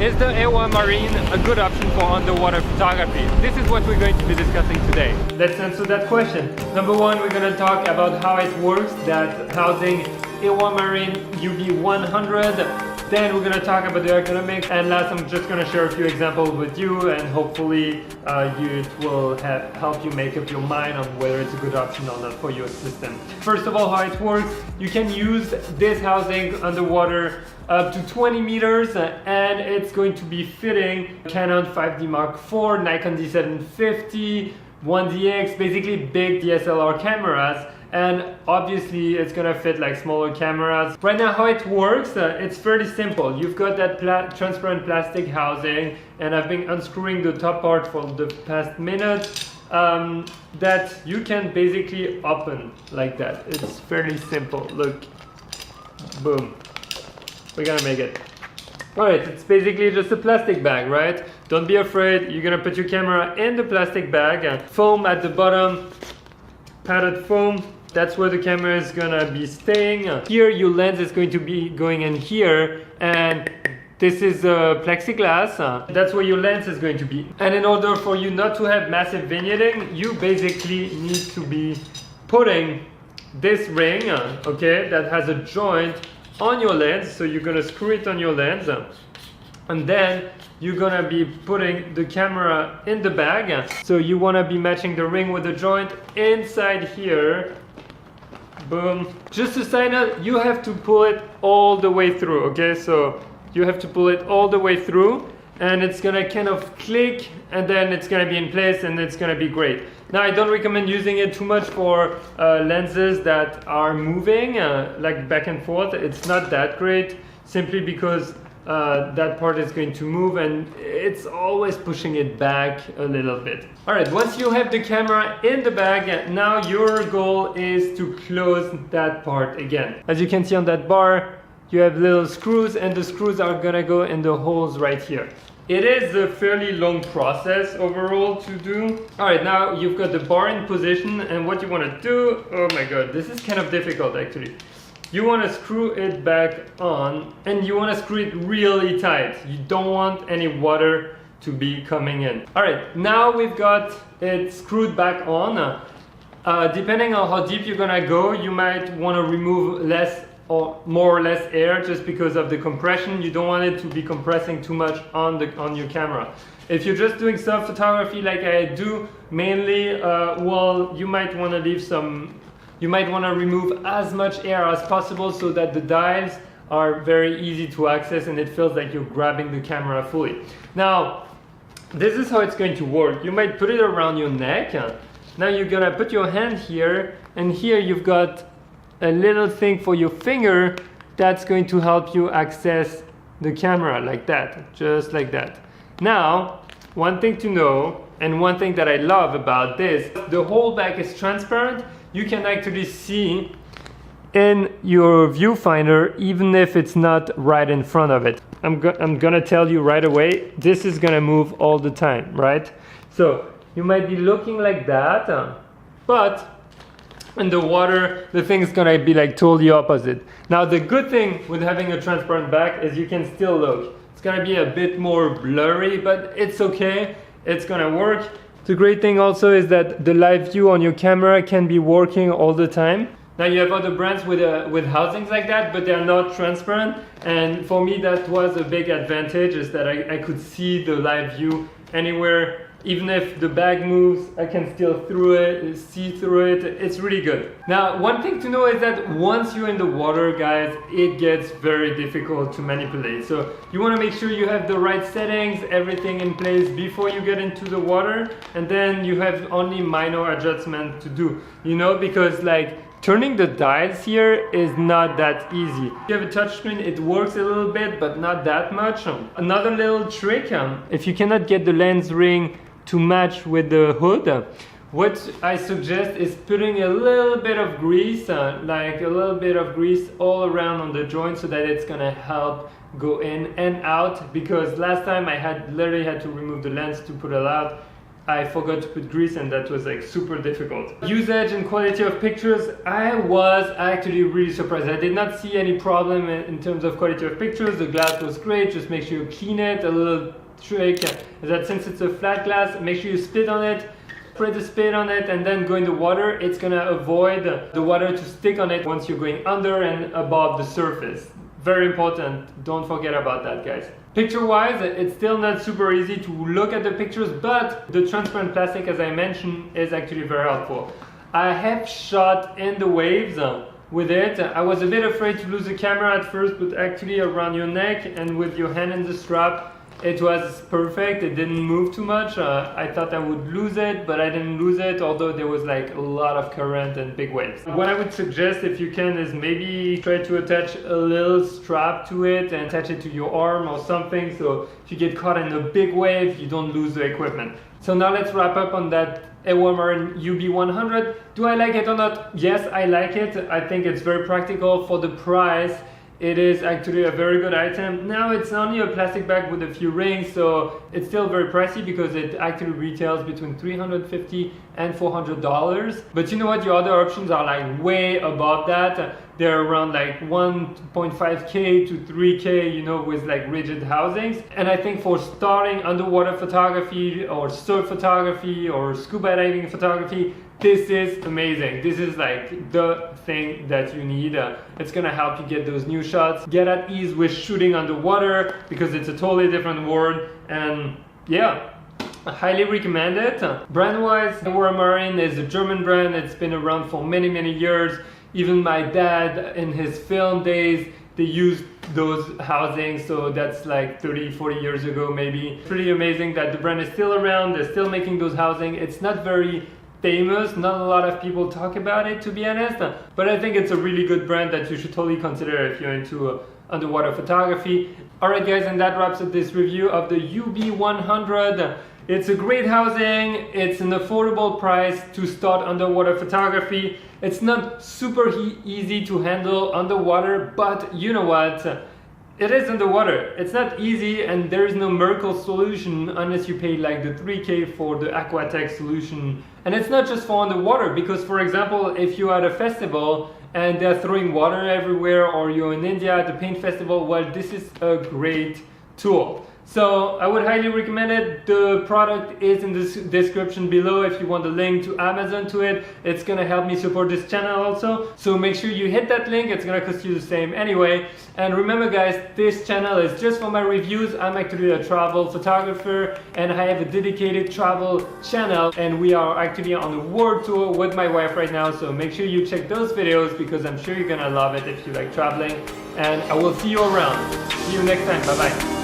Is the Ewa Marine a good option for underwater photography? This is what we're going to be discussing today. Let's answer that question. Number one, we're going to talk about how it works, that housing Ewa Marine UB-100. Then we're going to talk about the ergonomics, and last I'm just going to share a few examples with you, and hopefully it will help you make up your mind on whether it's a good option or not for your system. First of all, how it works: you can use this housing underwater up to 20 meters, and it's going to be fitting Canon 5D Mark IV, Nikon D750, 1DX, basically big DSLR cameras. And obviously it's gonna fit like smaller cameras. Right now how it works, it's fairly simple. You've got that transparent plastic housing, and I've been unscrewing the top part for the past minute, that you can basically open like that. It's fairly simple, look, boom, we're gonna make it. Alright, it's basically just a plastic bag, right? Don't be afraid, you're gonna put your camera in the plastic bag, foam at the bottom, padded foam. That's where the camera is gonna be staying. Here your lens is going to be going in here, and this is plexiglass. That's where your lens is going to be. And in order for you not to have massive vignetting, you basically need to be putting this ring, okay, that has a joint on your lens. So you're gonna screw it on your lens, and then you're gonna be putting the camera in the bag. So you wanna be matching the ring with the joint inside here. Boom. Just a side note, you have to pull it all the way through, okay? So you have to pull it all the way through, and it's gonna kind of click, and then it's gonna be in place, and it's gonna be great. Now, I don't recommend using it too much for lenses that are moving, like back and forth. It's not that great, simply because that part is going to move, and it's always pushing it back a little bit. Alright, once you have the camera in the bag, now your goal is to close that part again. As you can see on that bar, you have little screws, and the screws are gonna go in the holes right here. It is a fairly long process overall to do. Alright, now you've got the bar in position, and what you want to do, oh my god, this is kind of difficult actually. You want to screw it back on, and you want to screw it really tight. You don't want any water to be coming in. Alright, now we've got it screwed back on. Depending on how deep you're gonna go, you might want to remove less or more or less air, just because of the compression. You don't want it to be compressing too much on your camera. If you're just doing self photography like I do mainly, well, you might want to leave some. You might want to remove as much air as possible so that the dials are very easy to access, and it feels like you're grabbing the camera fully. Now, this is how it's going to work. You might put it around your neck. Now you're gonna put your hand here, and here you've got a little thing for your finger that's going to help you access the camera like that, just like that. Now, one thing to know, and one thing that I love about this, the whole bag is transparent. You can actually see in your viewfinder, even if it's not right in front of it. I'm gonna tell you right away, this is gonna move all the time, right? So you might be looking like that, but in the water, the thing is gonna be like totally opposite. Now the good thing with having a transparent bag is you can still look. It's gonna be a bit more blurry, but it's okay, it's gonna work. The great thing also is that the live view on your camera can be working all the time. Now you have other brands with housings like that, but they're not transparent. And for me, that was a big advantage, is that I could see the live view anywhere. Even if the bag moves, I can still see through it. It's really good. Now, one thing to know is that once you're in the water, guys, it gets very difficult to manipulate. So you want to make sure you have the right settings, everything in place before you get into the water, and then you have only minor adjustments to do, you know, because like turning the dials here is not that easy. If you have a touchscreen, it works a little bit, but not that much. Another little trick, if you cannot get the lens ring to match with the hood, what I suggest is putting a little bit of grease, like a little bit of grease all around on the joint, so that it's gonna help go in and out. Because last time I literally had to remove the lens to put it out. I forgot to put grease and that was like super difficult. Usage and quality of pictures, I was actually really surprised. I did not see any problem in terms of quality of pictures. The glass was great, just make sure you clean it. A little trick is that since it's a flat glass, make sure you spit on it, spray the spit on it and then go in the water. It's gonna avoid the water to stick on it once you're going under and above the surface. Very important, don't forget about that, guys. Picture-wise, it's still not super easy to look at the pictures, but the transparent plastic, as I mentioned, is actually very helpful. I have shot in the waves with it. I was a bit afraid to lose the camera at first, but actually around your neck and with your hand in the strap, it was perfect. It didn't move too much. I thought I would lose it, but I didn't lose it, although there was like a lot of current and big waves. What I would suggest, if you can, is maybe try to attach a little strap to it and attach it to your arm or something, so if you get caught in a big wave, you don't lose the equipment. So now let's wrap up on that Ewa Marine UB-100. Do I like it or not? Yes, I like it. I think it's very practical for the price. It is actually a very good item. Now it's only a plastic bag with a few rings, so it's still very pricey because it actually retails between $350 and $400. But you know what, your other options are like way above that. They're around like 1.5K to 3K, you know, with like rigid housings. And I think for starting underwater photography or surf photography or scuba diving photography, this is amazing. This is like the thing that you need. It's gonna help you get those new shots, get at ease with shooting underwater because it's a totally different world. And yeah, I highly recommend it. Brand-wise, Ewa Marine is a German brand. It's been around for many, many years. Even my dad in his film days, they used those housings, so that's like 30, 40 years ago maybe. Pretty amazing that the brand is still around. They're still making those housings. It's not very famous, not a lot of people talk about it, to be honest, but I think it's a really good brand that you should totally consider if you're into underwater photography. Alright guys, and that wraps up this review of the UB-100. It's a great housing, it's an affordable price to start underwater photography. It's not super easy to handle underwater, but you know what? It is underwater. It's not easy and there is no miracle solution unless you pay like the 3K for the Aquatech solution. And it's not just for underwater, because for example, if you're at a festival and they're throwing water everywhere, or you're in India at the paint festival, well, this is a great tool. So I would highly recommend it. The product is in the description below if you want the link to Amazon to it. It's gonna help me support this channel also. So make sure you hit that link. It's gonna cost you the same anyway. And remember guys, this channel is just for my reviews. I'm actually a travel photographer and I have a dedicated travel channel, and we are actually on a world tour with my wife right now. So make sure you check those videos because I'm sure you're gonna love it if you like traveling. And I will see you around. See you next time. Bye bye.